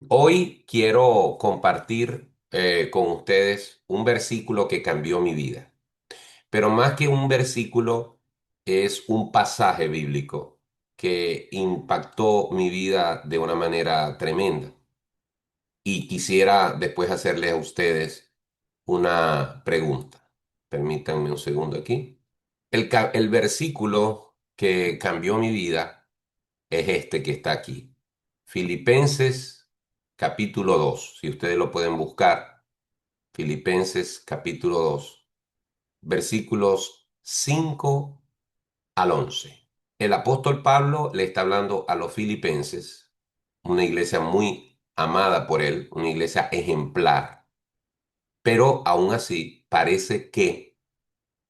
Hoy quiero compartir con ustedes un versículo que cambió mi vida, pero más que un versículo es un pasaje bíblico que impactó mi vida de una manera tremenda. Y quisiera después hacerles a ustedes una pregunta. Permítanme un segundo aquí. El versículo que cambió mi vida es este que está aquí. Filipenses capítulo 2. Si ustedes lo pueden buscar, Filipenses capítulo 2, versículos 5 al 11. El apóstol Pablo le está hablando a los filipenses, una iglesia muy amada por él, una iglesia ejemplar, pero aún así parece que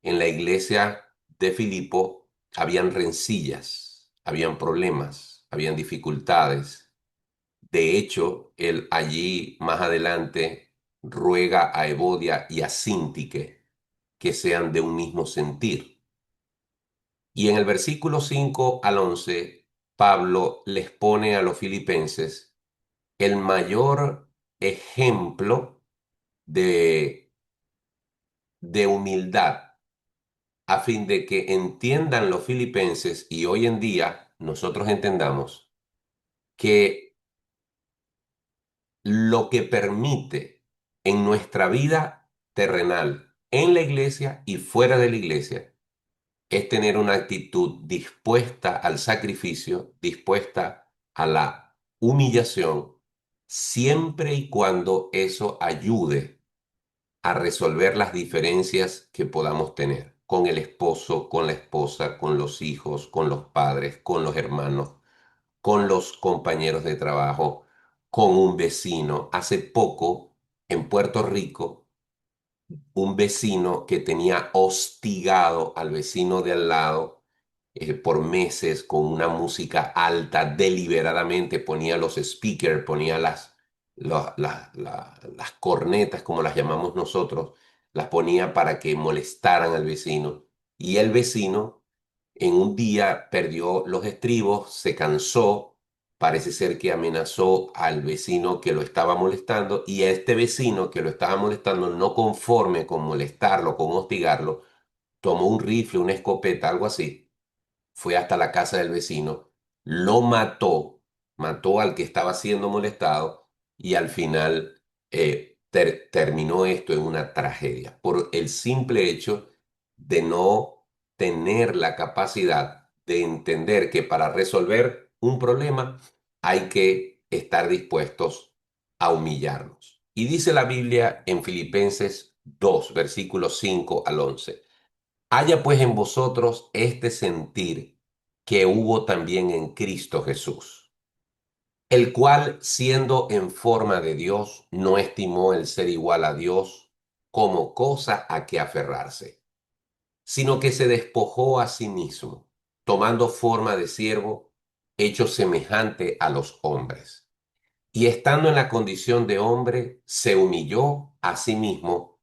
en la iglesia de Filipo habían rencillas, habían problemas, habían dificultades. De hecho, él allí más adelante ruega a Evodia y a Síntique que sean de un mismo sentir. Y en el versículo 5 al 11, Pablo les pone a los filipenses el mayor ejemplo de, de humildad, a fin de que entiendan los filipenses y hoy en día nosotros entendamos que lo que permite en nuestra vida terrenal, en la iglesia y fuera de la iglesia, es tener una actitud dispuesta al sacrificio, dispuesta a la humillación, siempre y cuando eso ayude a resolver las diferencias que podamos tener con el esposo, con la esposa, con los hijos, con los padres, con los hermanos, con los compañeros de trabajo, con un vecino. Hace poco, en Puerto Rico, un vecino que tenía hostigado al vecino de al lado por meses con una música alta, deliberadamente ponía los speakers, ponía las cornetas, como las llamamos nosotros, las ponía para que molestaran al vecino. Y el vecino en un día perdió los estribos, se cansó, parece ser que amenazó al vecino que lo estaba molestando y a este vecino que lo estaba molestando, no conforme con molestarlo, con hostigarlo, tomó un rifle, una escopeta, algo así, fue hasta la casa del vecino, lo mató, mató al que estaba siendo molestado y al final terminó esto en una tragedia por el simple hecho de no tener la capacidad de entender que para resolver un problema hay que estar dispuestos a humillarnos. Y dice la Biblia en Filipenses 2, versículos 5 al 11. Haya pues en vosotros este sentir que hubo también en Cristo Jesús, el cual, siendo en forma de Dios, no estimó el ser igual a Dios como cosa a que aferrarse, sino que se despojó a sí mismo, tomando forma de siervo, hecho semejante a los hombres. Y estando en la condición de hombre, se humilló a sí mismo,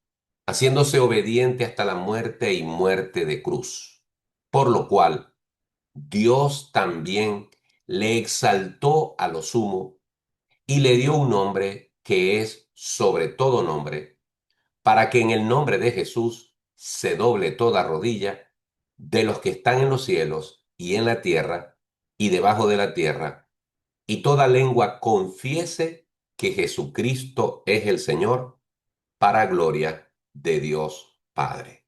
haciéndose obediente hasta la muerte y muerte de cruz. Por lo cual, Dios también le exaltó a lo sumo y le dio un nombre que es sobre todo nombre, para que en el nombre de Jesús se doble toda rodilla de los que están en los cielos y en la tierra y debajo de la tierra, y toda lengua confiese que Jesucristo es el Señor, para gloria de Dios Padre.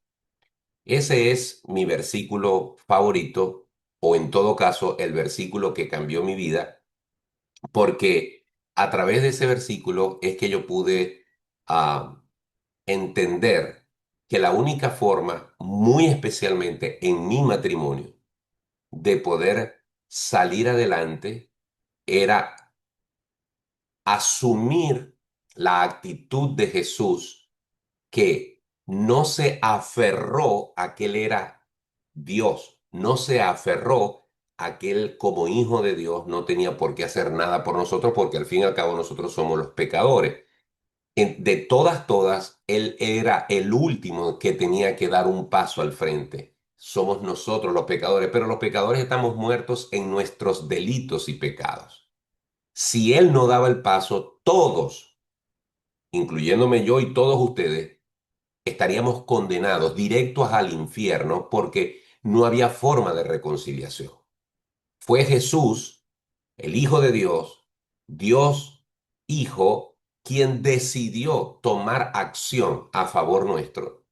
Ese es mi versículo favorito, o en todo caso el versículo que cambió mi vida, porque a través de ese versículo es que yo pude ah, entender que la única forma, muy especialmente en mi matrimonio, de poder salir adelante era asumir la actitud de Jesús, que no se aferró a que él era Dios, no se aferró a que él como hijo de Dios no tenía por qué hacer nada por nosotros, porque al fin y al cabo nosotros somos los pecadores. De todas, todas, él era el último que tenía que dar un paso al frente. Somos nosotros los pecadores, pero los pecadores estamos muertos en nuestros delitos y pecados. Si él no daba el paso, todos, incluyéndome yo y todos ustedes, estaríamos condenados directos al infierno porque no había forma de reconciliación. Fue Jesús, el Hijo de Dios, Dios Hijo, quien decidió tomar acción a favor nuestro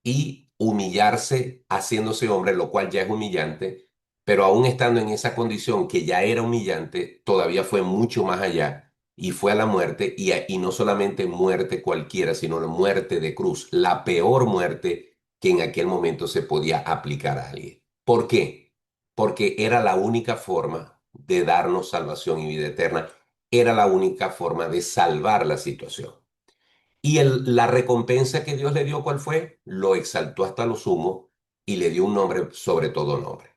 y humillarse haciéndose hombre, lo cual ya es humillante, pero aún estando en esa condición que ya era humillante, todavía fue mucho más allá y fue a la muerte y no solamente muerte cualquiera, sino la muerte de cruz, la peor muerte que en aquel momento se podía aplicar a alguien. ¿Por qué? Porque era la única forma de darnos salvación y vida eterna, era la única forma de salvar la situación. Y la recompensa que Dios le dio, ¿cuál fue? Lo exaltó hasta lo sumo y le dio un nombre sobre todo nombre.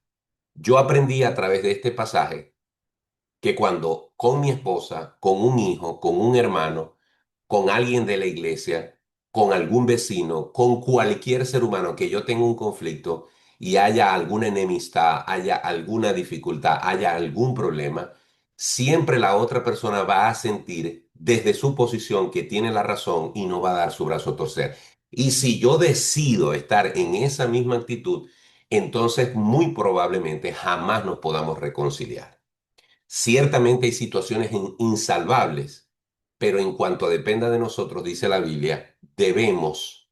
Yo aprendí a través de este pasaje que cuando con mi esposa, con un hijo, con un hermano, con alguien de la iglesia, con algún vecino, con cualquier ser humano que yo tenga un conflicto y haya alguna enemistad, haya alguna dificultad, haya algún problema, siempre la otra persona va a sentir desde su posición que tiene la razón y no va a dar su brazo a torcer. Y si yo decido estar en esa misma actitud, entonces muy probablemente jamás nos podamos reconciliar. Ciertamente hay situaciones insalvables, pero en cuanto dependa de nosotros, dice la Biblia, debemos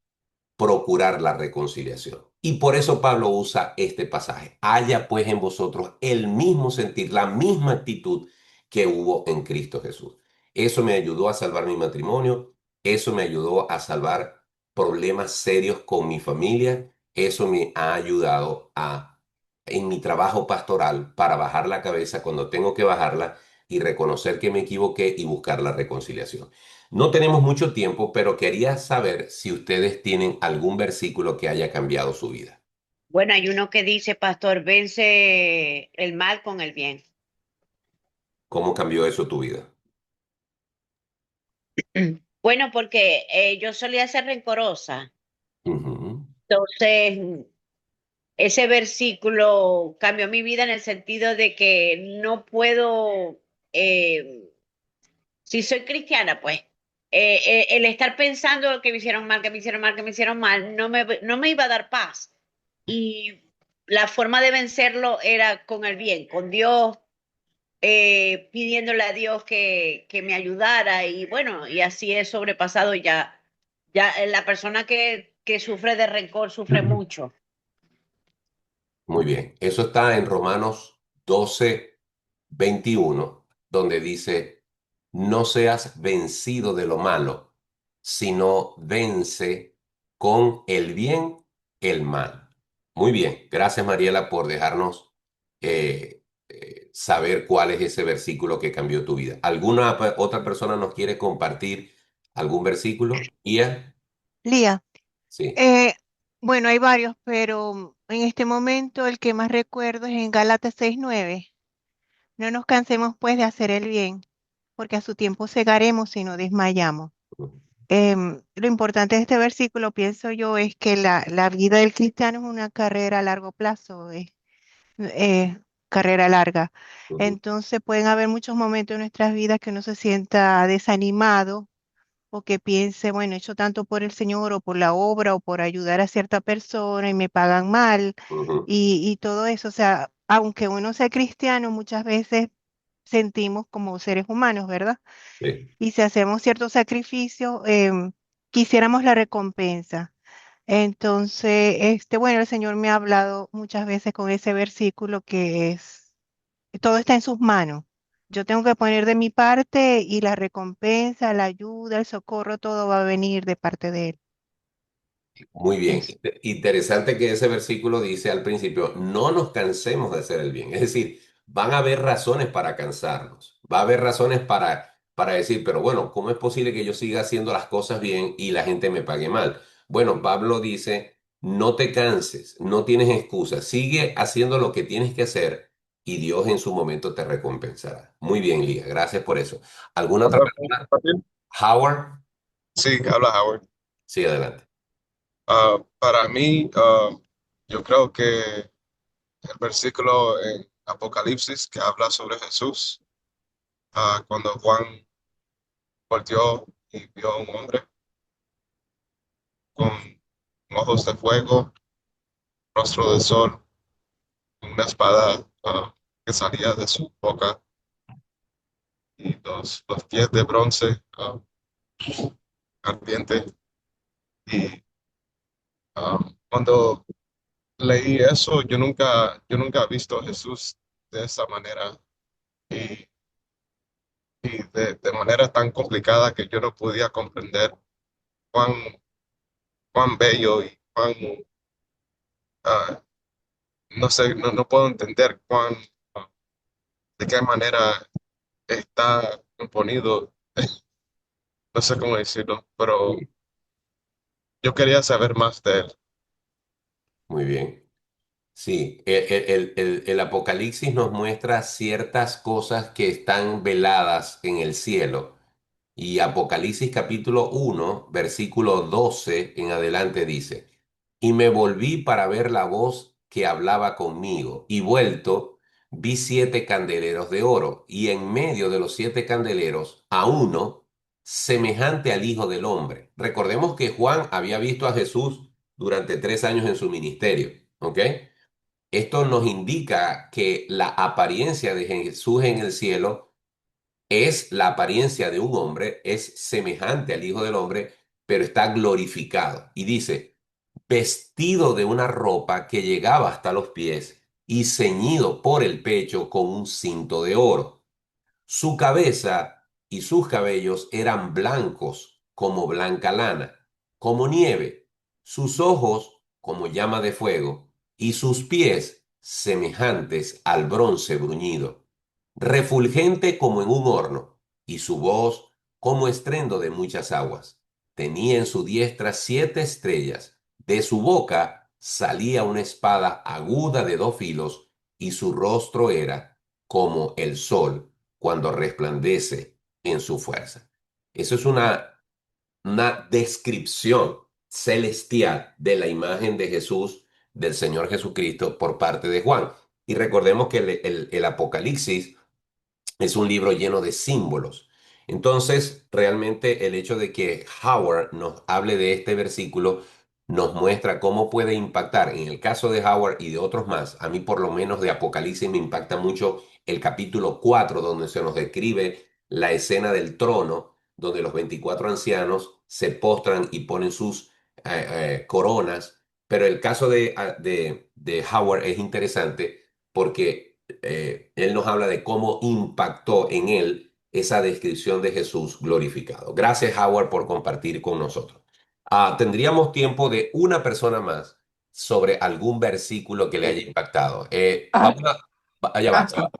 procurar la reconciliación. Y por eso Pablo usa este pasaje. Haya pues en vosotros el mismo sentir, la misma actitud que hubo en Cristo Jesús. Eso me ayudó a salvar mi matrimonio, eso me ayudó a salvar problemas serios con mi familia, eso me ha ayudado en mi trabajo pastoral para bajar la cabeza cuando tengo que bajarla y reconocer que me equivoqué y buscar la reconciliación. No tenemos mucho tiempo, pero quería saber si ustedes tienen algún versículo que haya cambiado su vida. Bueno, hay uno que dice, pastor, vence el mal con el bien. ¿Cómo cambió eso tu vida? Bueno, porque yo solía ser rencorosa. Ujú, Entonces, ese versículo cambió mi vida en el sentido de que no puedo, si soy cristiana, pues, el estar pensando que me hicieron mal, que me hicieron mal, que me hicieron mal, no me iba a dar paz. Y la forma de vencerlo era con el bien, con Dios, pidiéndole a Dios que me ayudara y bueno, y así he sobrepasado ya. Ya la persona que sufre de rencor sufre mucho. muy bien. Eso está en Romanos 12:21, donde dice, no seas vencido de lo malo, sino vence con el bien el mal. Muy bien. Gracias, Mariela, por dejarnos saber cuál es ese versículo que cambió tu vida. ¿Alguna otra persona nos quiere compartir algún versículo? ¿Ia? Lía, Sí. eh, bueno, hay varios, pero en este momento el que más recuerdo es en Gálatas 6:9. No nos cansemos pues de hacer el bien, porque a su tiempo segaremos si no desmayamos. Lo importante de este versículo, pienso yo, es que la vida del cristiano es una carrera a largo plazo, es carrera larga. Ujú, Entonces pueden haber muchos momentos en nuestras vidas que uno se sienta desanimado o que piense, bueno, he hecho tanto por el Señor o por la obra o por ayudar a cierta persona y me pagan mal ujú, y todo eso. O sea, aunque uno sea cristiano, muchas veces sentimos como seres humanos, ¿verdad? sí. Y si hacemos ciertos sacrificios, quisiéramos la recompensa. Entonces, bueno, el Señor me ha hablado muchas veces con ese versículo que es todo está en sus manos. Yo tengo que poner de mi parte y la recompensa, la ayuda, el socorro, todo va a venir de parte de él. Muy bien. Es Interesante que ese versículo dice al principio, no nos cansemos de hacer el bien. Es decir, van a haber razones para cansarnos. Va a haber razones para decir, pero bueno, ¿cómo es posible que yo siga haciendo las cosas bien y la gente me pague mal? Bueno, Pablo dice, no te canses, no tienes excusa, sigue haciendo lo que tienes que hacer y Dios en su momento te recompensará. Muy bien, Lía, gracias por eso. ¿Alguna otra Hola, ¿puedo persona? compartir? Howard, Sí, habla Howard. sí, adelante. Para mí, yo creo que el versículo en Apocalipsis que habla sobre Jesús, cuando Juan volteó y vio a un hombre con ojos de fuego, rostro de sol, una espada que salía de su boca y los pies de bronce ardiente. Y cuando leí eso, yo nunca he visto a Jesús de esa manera y, y de manera tan complicada que yo no podía comprender cuán, cuán bello y cuán, ah, no sé, no puedo entender ah, de qué manera está componido, no sé cómo decirlo, pero yo quería saber más de él. Muy bien. Sí, el Apocalipsis nos muestra ciertas cosas que están veladas en el cielo. Y Apocalipsis capítulo 1, versículo 12 en adelante dice, y me volví para ver la voz que hablaba conmigo, y vuelto, vi 7 candeleros de oro, y en medio de los 7 candeleros a uno semejante al Hijo del Hombre. Recordemos que Juan había visto a Jesús durante 3 años en su ministerio, ¿ok? Esto nos indica que la apariencia de Jesús en el cielo es la apariencia de un hombre, es semejante al Hijo del Hombre, pero está glorificado. Y dice, vestido de una ropa que llegaba hasta los pies y ceñido por el pecho con un cinto de oro. Su cabeza y sus cabellos eran blancos como blanca lana, como nieve, sus ojos como llama de fuego, y sus pies semejantes al bronce bruñido, refulgente como en un horno, y su voz como estruendo de muchas aguas. Tenía en su diestra 7 estrellas, de su boca salía una espada aguda de 2 filos, y su rostro era como el sol cuando resplandece en su fuerza. Eso es una descripción celestial de la imagen de Jesús, del Señor Jesucristo, por parte de Juan. Y recordemos que el Apocalipsis es un libro lleno de símbolos. Entonces, realmente el hecho de que Howard nos hable de este versículo nos muestra cómo puede impactar. En el caso de Howard y de otros más, a mí por lo menos de Apocalipsis me impacta mucho el capítulo 4 donde se nos describe la escena del trono, donde los 24 ancianos se postran y ponen sus coronas. Pero el caso de Howard es interesante porque él nos habla de cómo impactó en él esa descripción de Jesús glorificado. Gracias, Howard, por compartir con nosotros. Tendríamos tiempo de una persona más sobre algún versículo que le haya impactado. Vamos a...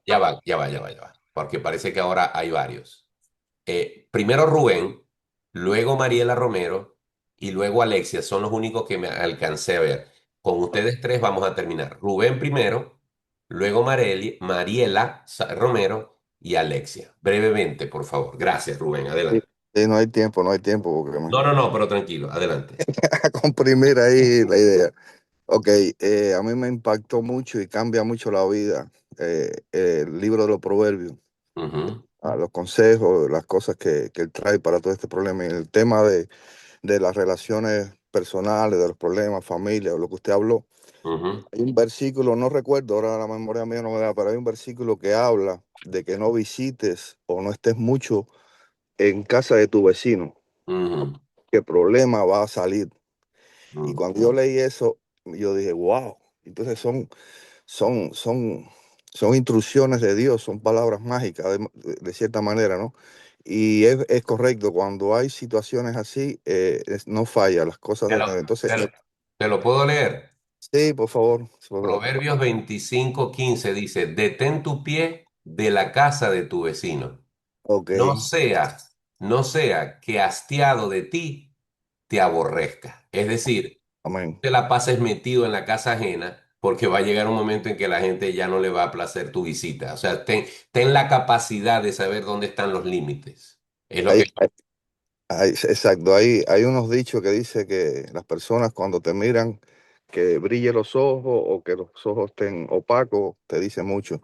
Ya va, ya va, porque parece que ahora hay varios. Primero Rubén, luego Mariela Romero y luego Alexia, son los únicos que me alcancé a ver. Con ustedes tres vamos a terminar. Rubén primero, luego Mariela Romero y Alexia. Brevemente, por favor. Gracias, Rubén. Sí, Adelante. sí, no hay tiempo porque me No, no, no, pero tranquilo. Adelante. a comprimir ahí la idea. Ok, a mí me impactó mucho y cambia mucho la vida el libro de los proverbios, Ujú, los consejos, las cosas que él trae para todo este problema. Y el tema de las relaciones personales, de los problemas, familia, o lo que usted habló. ujú, Hay un versículo, no recuerdo, ahora la memoria mía no me da, pero hay un versículo que habla de que no visites o no estés mucho en casa de tu vecino, ujú, que problema va a salir. Y ujú. cuando yo leí eso, yo dije, wow. Entonces son, son, son instrucciones de Dios, son palabras mágicas de cierta manera, ¿no? Y es correcto, cuando hay situaciones así, no falla, las cosas Te no. lo, Entonces, te lo- te lo puedo leer. sí, por favor, por favor. Proverbios 25:15 dice, detén tu pie de la casa de tu vecino. Ok, No sea que hastiado de ti te aborrezca. Es decir, amén. te la pases metido en la casa ajena porque va a llegar un momento en que la gente ya no le va a placer tu visita. O sea, ten la capacidad de saber dónde están los límites. Es lo Ahí, que... exacto, hay unos dichos que dice que las personas cuando te miran que brille los ojos o que los ojos estén opacos, te dice mucho.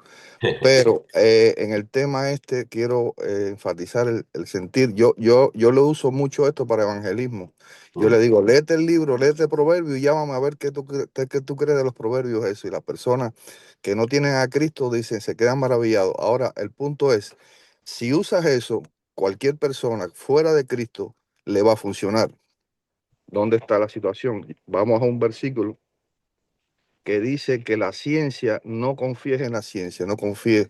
Pero en el tema este quiero enfatizar el sentir. Yo lo uso mucho esto para evangelismo. Yo le digo, léete el libro, léete el proverbio y llámame a ver qué tú crees de los proverbios eso. Y las personas que no tienen a Cristo dicen, se quedan maravillados. Ahora, el punto es, si usas eso, cualquier persona fuera de Cristo le va a funcionar. ¿Dónde está la situación? Vamos a un versículo que dice que la ciencia, no confíes en la ciencia, no confíes,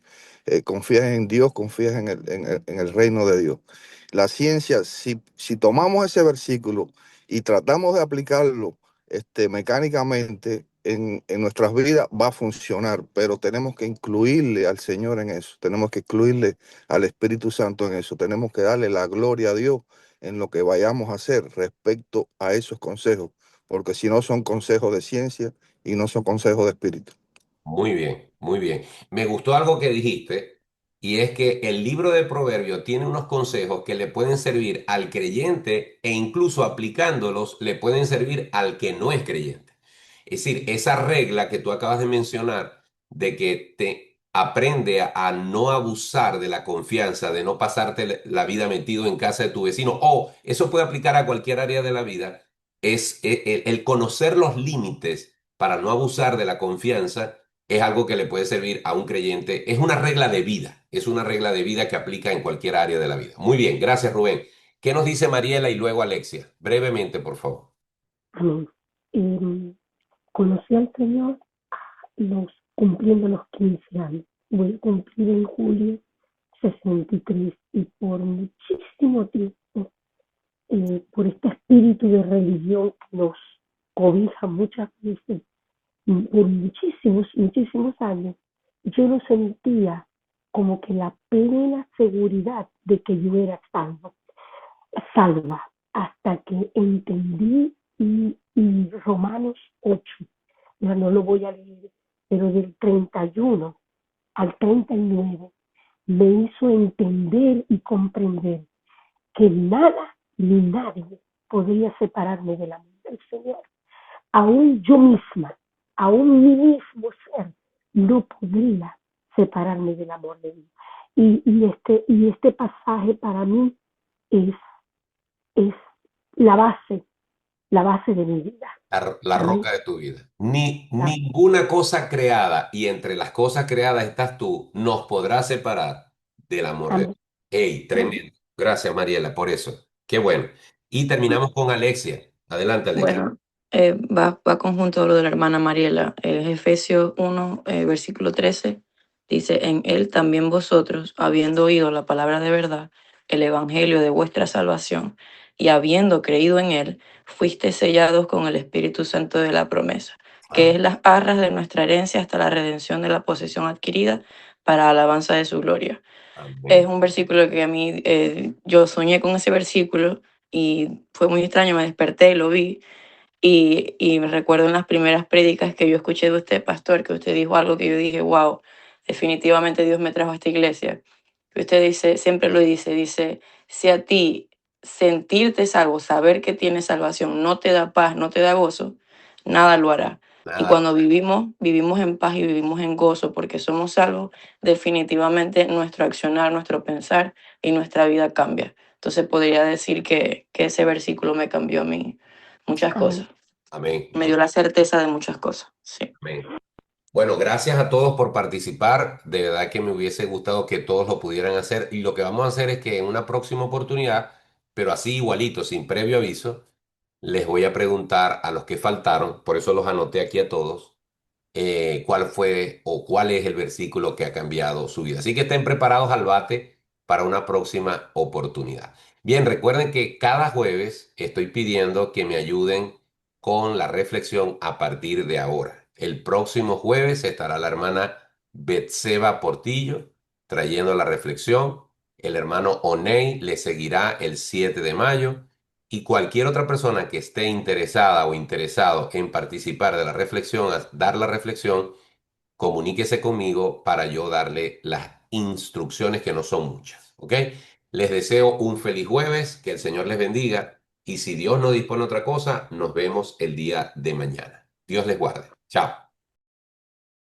confíes en Dios, confíes en el reino de Dios. La ciencia, si tomamos ese versículo y tratamos de aplicarlo mecánicamente en nuestras vidas, va a funcionar, pero tenemos que incluirle al Señor en eso, tenemos que incluirle al Espíritu Santo en eso, tenemos que darle la gloria a Dios en lo que vayamos a hacer respecto a esos consejos, porque si no son consejos de ciencia, y no son consejos de espíritu. Muy bien, muy bien. Me gustó algo que dijiste, y es que el libro de Proverbios tiene unos consejos que le pueden servir al creyente e incluso aplicándolos le pueden servir al que no es creyente. Es decir, esa regla que tú acabas de mencionar de que te aprende a no abusar de la confianza, de no pasarte la vida metido en casa de tu vecino, o eso puede aplicar a cualquier área de la vida, es el conocer los límites para no abusar de la confianza es algo que le puede servir a un creyente. Es una regla de vida, es una regla de vida que aplica en cualquier área de la vida. Muy bien, gracias Rubén. ¿Qué nos dice Mariela y luego Alexia? Brevemente, por favor. Amén. Conocí al Señor cumpliendo los 15 años. Voy a cumplir en julio 63 y por muchísimo tiempo, por este espíritu de religión que nos cobija muchas veces, por muchísimos años, yo no sentía como que la plena seguridad de que yo era salva, hasta que entendí y Romanos 8, ya no lo voy a leer, pero del 31 al 39 me hizo entender y comprender que nada ni nadie podría separarme del amor del Señor. Aún yo misma, aún mi mismo ser, no podría separarme del amor de Dios. Y este pasaje para mí es la base de mi vida. La Amén. roca de tu vida. Ninguna cosa creada, y entre las cosas creadas estás tú, nos podrá separar del amor de Dios. Amén. ¡Ey, tremendo! Gracias, Mariela, por eso. Qué bueno. Y terminamos con Alexia. Adelante, Alexia. Bueno, va conjunto a lo de la hermana Mariela. Efesios 1, versículo 13, dice, en él también vosotros, habiendo oído la palabra de verdad, el evangelio de vuestra salvación, y habiendo creído en él, fuiste sellados con el Espíritu Santo de la promesa, que es las arras de nuestra herencia hasta la redención de la posesión adquirida para alabanza de su gloria. Es Amén. un versículo que a mí, yo soñé con ese versículo y fue muy extraño, me desperté y lo vi. Y me recuerdo en las primeras prédicas que yo escuché de usted, pastor, que usted dijo algo que yo dije, wow, definitivamente Dios me trajo a esta iglesia. Que usted dice, siempre lo dice, si a ti sentirte salvo, saber que tienes salvación, no te da paz, no te da gozo, nada lo hará. Y Nada. cuando vivimos en paz y vivimos en gozo porque somos salvos, definitivamente nuestro accionar, nuestro pensar y nuestra vida cambia. Entonces podría decir que ese versículo me cambió a mí muchas Amén. cosas. Amén. Me dio la certeza de muchas cosas. Sí. Amén. Bueno, gracias a todos por participar. De verdad que me hubiese gustado que todos lo pudieran hacer. Y lo que vamos a hacer es que en una próxima oportunidad, pero así igualito, sin previo aviso, les voy a preguntar a los que faltaron, por eso los anoté aquí a todos, cuál fue o cuál es el versículo que ha cambiado su vida. Así que estén preparados al bate para una próxima oportunidad. Bien, recuerden que cada jueves estoy pidiendo que me ayuden con la reflexión a partir de ahora. El próximo jueves estará la hermana Betseba Portillo trayendo la reflexión. El hermano Oney le seguirá el 7 de mayo. Y cualquier otra persona que esté interesada o interesado en participar de la reflexión, dar la reflexión, comuníquese conmigo para yo darle las instrucciones que no son muchas. ¿Ok? Les deseo un feliz jueves, que el Señor les bendiga y si Dios no dispone otra cosa, nos vemos el día de mañana. Dios les guarde. Chao.